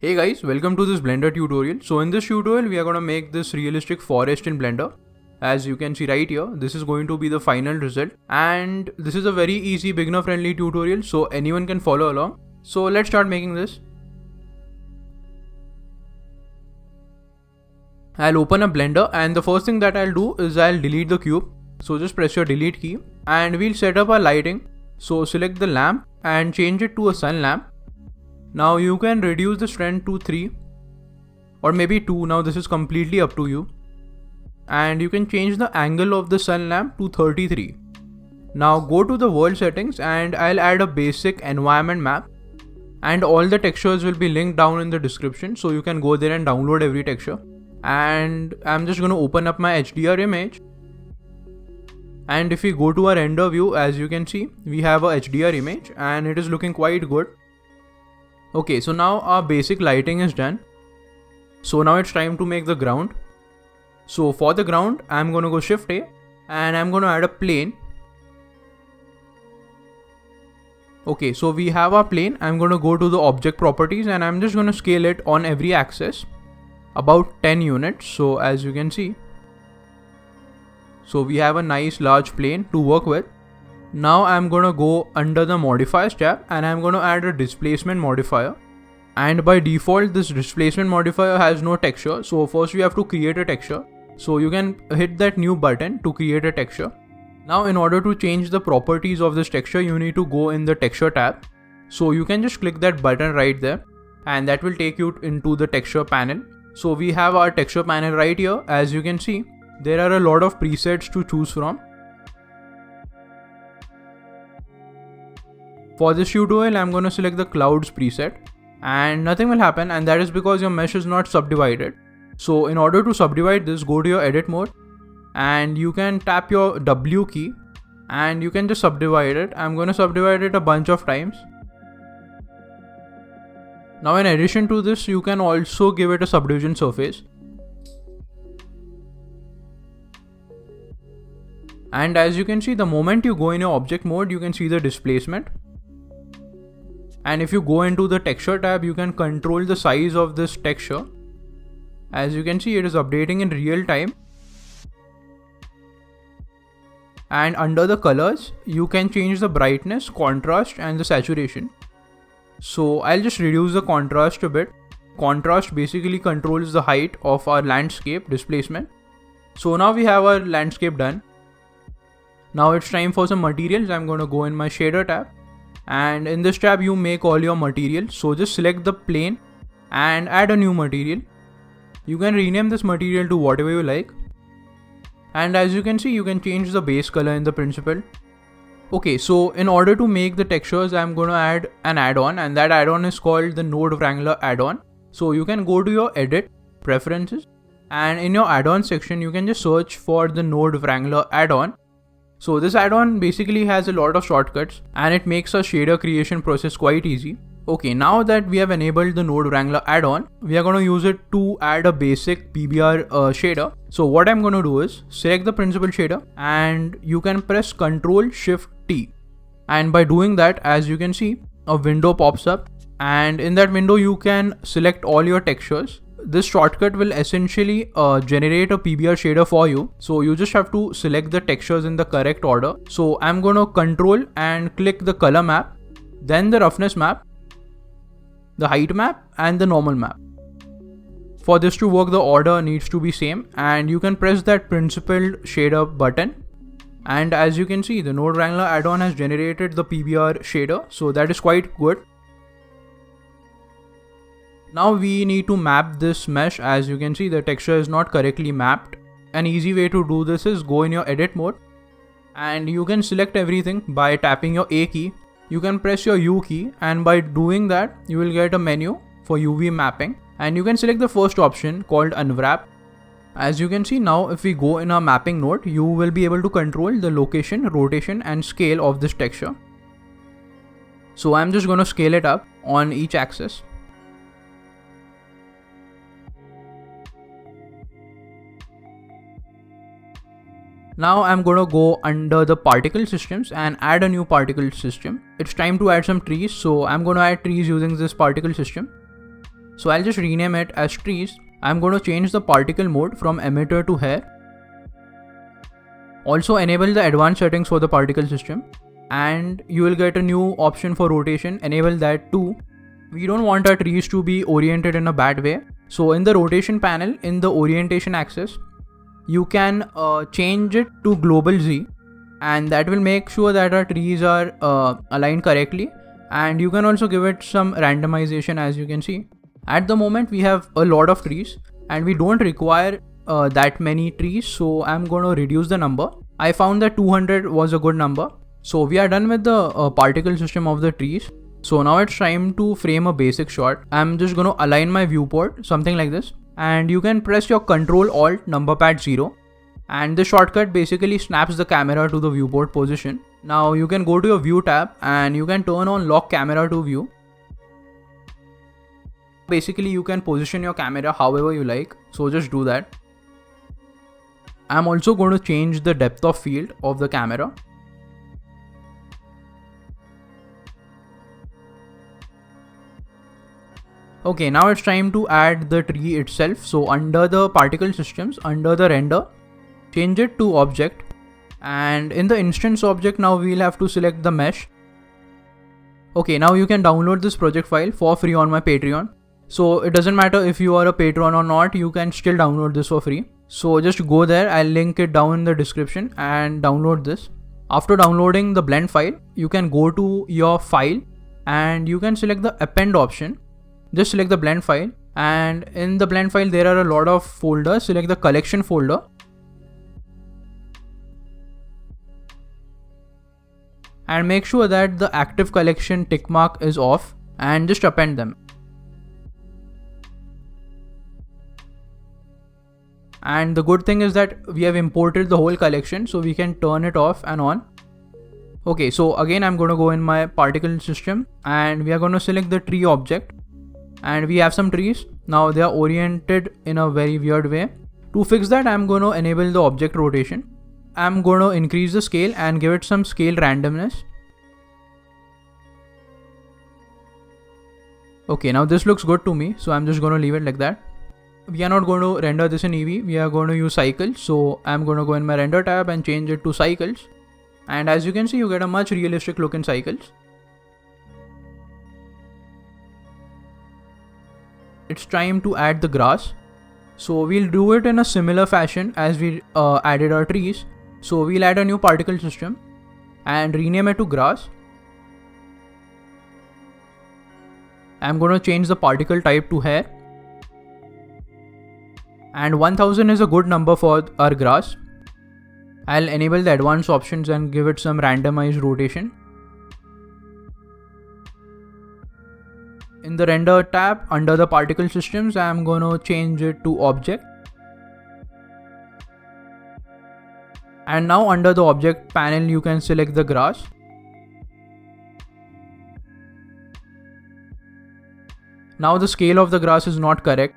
Hey guys, welcome to this Blender tutorial. So in this tutorial, we are going to make this realistic forest in Blender. As you can see right here, this is going to be the final result. And this is a very easy beginner friendly tutorial, so anyone can follow along. So let's start making this. I'll open up Blender and the first thing that I'll do is I'll delete the cube. So just press your delete key and we'll set up our lighting. So select the lamp and change it to a sun lamp. Now you can reduce the strength to 3 or maybe 2, now this is completely up to you. And you can change the angle of the sun lamp to 33. Now go to the world settings and I'll add a basic environment map. And all the textures will be linked down in the description, so you can go there and download every texture. And I'm just going to open up my HDR image. And if we go to our render view, as you can see, we have a HDR image and it is looking quite good. Okay, so now our basic lighting is done. So now it's time to make the ground. So for the ground, I'm going to go Shift A and I'm going to add a plane. Okay, so we have our plane. I'm going to go to the object properties and I'm just going to scale it on every axis about 10 units. So as you can see, so we have a nice large plane to work with. Now I'm going to go under the modifiers tab and I'm going to add a displacement modifier. And by default, this displacement modifier has no texture. So first we have to create a texture. So you can hit that new button to create a texture. Now in order to change the properties of this texture, you need to go in the texture tab. So you can just click that button right there and that will take you into the texture panel. So we have our texture panel right here. As you can see, there are a lot of presets to choose from. For this tutorial, I'm going to select the clouds preset and nothing will happen, and that is because your mesh is not subdivided. So in order to subdivide this, go to your edit mode and you can tap your W key and you can just subdivide it. I'm going to subdivide it a bunch of times. Now in addition to this, you can also give it a subdivision surface. And as you can see, the moment you go in your object mode, you can see the displacement. And if you go into the texture tab, you can control the size of this texture. As you can see, it is updating in real time. And under the colors, you can change the brightness, contrast and the saturation. So I'll just reduce the contrast a bit. Contrast basically controls the height of our landscape displacement. So now we have our landscape done. Now it's time for some materials. I'm going to go in my shader tab. And in this tab, you make all your materials. So just select the plane and add a new material. You can rename this material to whatever you like. And as you can see, you can change the base color in the principle. Okay, so in order to make the textures, I'm going to add an add-on, and that add-on is called the Node Wrangler add-on. So you can go to your edit, preferences, and in your add-on section, you can just search for the Node Wrangler add-on. So this add-on basically has a lot of shortcuts and it makes our shader creation process quite easy. Okay, now that we have enabled the Node Wrangler add-on, we are going to use it to add a basic PBR shader. So what I'm going to do is select the principal shader and you can press Ctrl Shift T. And by doing that, as you can see, a window pops up and in that window you can select all your textures. This shortcut will essentially generate a PBR shader for you. So you just have to select the textures in the correct order. So I'm going to control and click the color map, then the roughness map, the height map and the normal map. For this to work, the order needs to be same and you can press that principled shader button. And as you can see, the Node Wrangler add-on has generated the PBR shader. So that is quite good. Now we need to map this mesh. As you can see, the texture is not correctly mapped. An easy way to do this is go in your edit mode and you can select everything by tapping your A key. You can press your U key and by doing that, you will get a menu for UV mapping and you can select the first option called Unwrap. As you can see now, if we go in our mapping node, you will be able to control the location, rotation and scale of this texture. So I'm just going to scale it up on each axis. Now I'm going to go under the particle systems and add a new particle system. It's time to add some trees. So I'm going to add trees using this particle system. So I'll just rename it as trees. I'm going to change the particle mode from emitter to hair. Also enable the advanced settings for the particle system, and you will get a new option for rotation. Enable that too. We don't want our trees to be oriented in a bad way. So in the rotation panel, in the orientation axis, you can change it to global Z, and that will make sure that our trees are aligned correctly. And you can also give it some randomization. As you can see, at the moment we have a lot of trees and we don't require that many trees, so I'm going to reduce the number. I found that 200 was a good number. So we are done with the particle system of the trees. So now it's time to frame a basic shot. I'm just going to align my viewport something like this, and you can press your Ctrl Alt number pad 0, and the shortcut basically snaps the camera to the viewport position. Now you can go to your view tab and you can turn on lock camera to view. Basically you can position your camera however you like, so just do that. I'm also going to change the depth of field of the camera. Okay, now it's time to add the tree itself. So under the particle systems, under the render, change it to object, and in the instance object now we'll have to select the mesh. Okay, now you can download this project file for free on my Patreon. So it doesn't matter if you are a patron or not, you can still download this for free. So just go there, I'll link it down in the description, and download this. After downloading the blend file, you can go to your file and you can select the append option. Just select the blend file, and in the blend file there are a lot of folders. Select the collection folder and make sure that the active collection tick mark is off, and just append them. And the good thing is that we have imported the whole collection, so we can turn it off and on. Okay, so again I'm going to go in my particle system and we are going to select the tree object, and we have some trees. Now they are oriented in a very weird way. To fix that, I'm going to enable the object rotation. I'm going to increase the scale and give it some scale randomness. Okay, now this looks good to me, so I'm just going to leave it like that. We are not going to render this in Eevee, we are going to use cycles. So I'm going to go in my render tab and change it to cycles. And as you can see, you get a much realistic look in cycles. It's time to add the grass. So we'll do it in a similar fashion as we added our trees. So we'll add a new particle system and rename it to grass. I'm going to change the particle type to hair. And 1000 is a good number for our grass. I'll enable the advanced options and give it some randomized rotation. In the render tab under the particle systems, I'm going to change it to object. And now under the object panel, you can select the grass. Now the scale of the grass is not correct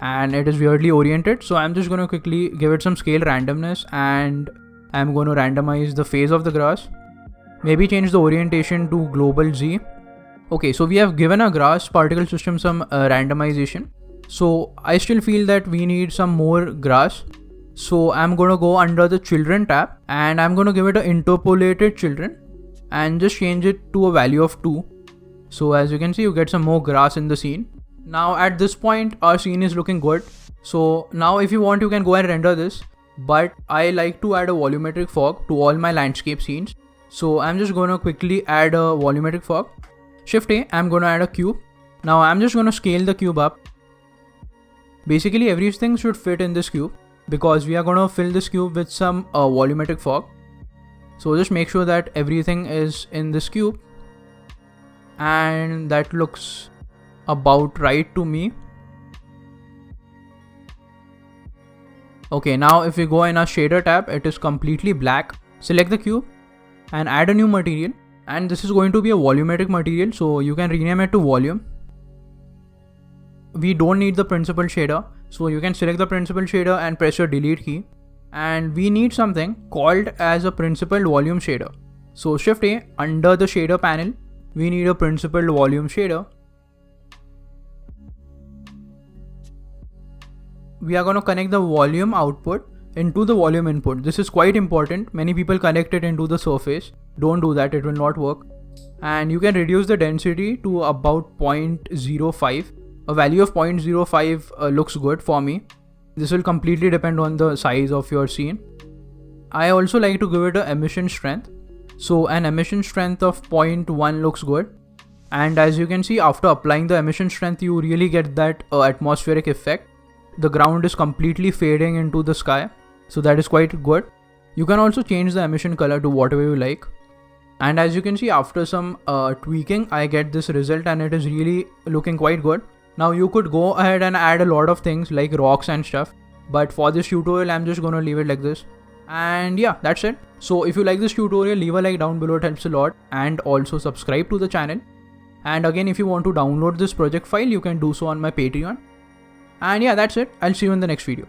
and it is weirdly oriented, so I'm just going to quickly give it some scale randomness, and I'm going to randomize the phase of the grass. Maybe change the orientation to global Z. Okay, so we have given our grass particle system some randomization. So I still feel that we need some more grass. So I'm going to go under the children tab and I'm going to give it an interpolated children and just change it to a value of 2. So as you can see, you get some more grass in the scene. Now at this point, our scene is looking good. So now if you want, you can go and render this. But I like to add a volumetric fog to all my landscape scenes. So I'm just going to quickly add a volumetric fog. Shift A, I'm going to add a cube. Now I'm just going to scale the cube up. Basically everything should fit in this cube because we are going to fill this cube with some volumetric fog. So just make sure that everything is in this cube. And that looks about right to me. Okay, now if we go in our shader tab, it is completely black. Select the cube and add a new material. And this is going to be a volumetric material, so you can rename it to volume. We don't need the principal shader, so you can select the principal shader and press your delete key. And we need something called as a principal volume shader. So Shift A, under the shader panel, we need a principal volume shader. we are going to connect the volume output into the volume input. This is quite important. Many people connect it into the surface. Don't do that, it will not work. And you can reduce the density to about 0.05. A value of 0.05 looks good for me. This will completely depend on the size of your scene. I also like to give it an emission strength. So an emission strength of 0.1 looks good. And as you can see, after applying the emission strength, you really get that atmospheric effect. The ground is completely fading into the sky. So that is quite good. You can also change the emission color to whatever you like. And as you can see, after some tweaking, I get this result and it is really looking quite good. Now you could go ahead and add a lot of things like rocks and stuff. But for this tutorial, I'm just going to leave it like this. And yeah, that's it. So if you like this tutorial, leave a like down below, it helps a lot. And also subscribe to the channel. And again, if you want to download this project file, you can do so on my Patreon. And yeah, that's it. I'll see you in the next video.